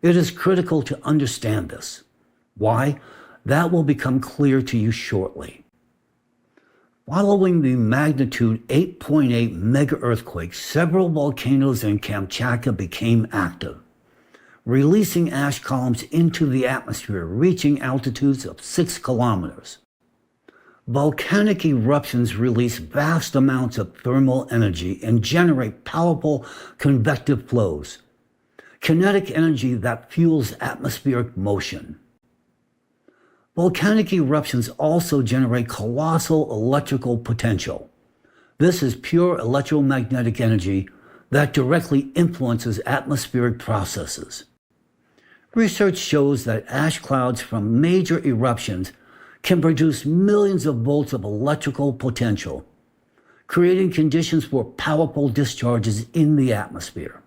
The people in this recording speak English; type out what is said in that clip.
It is critical to understand this. Why? That will become clear to you shortly. Following the magnitude 8.8 mega earthquake, several volcanoes in Kamchatka became active, releasing ash columns into the atmosphere, reaching altitudes of 6 kilometers. Volcanic eruptions release vast amounts of thermal energy and generate powerful convective flows, kinetic energy that fuels atmospheric motion. Volcanic eruptions also generate colossal electrical potential. This is pure electromagnetic energy that directly influences atmospheric processes. Research shows that ash clouds from major eruptions can produce millions of volts of electrical potential, creating conditions for powerful discharges in the atmosphere.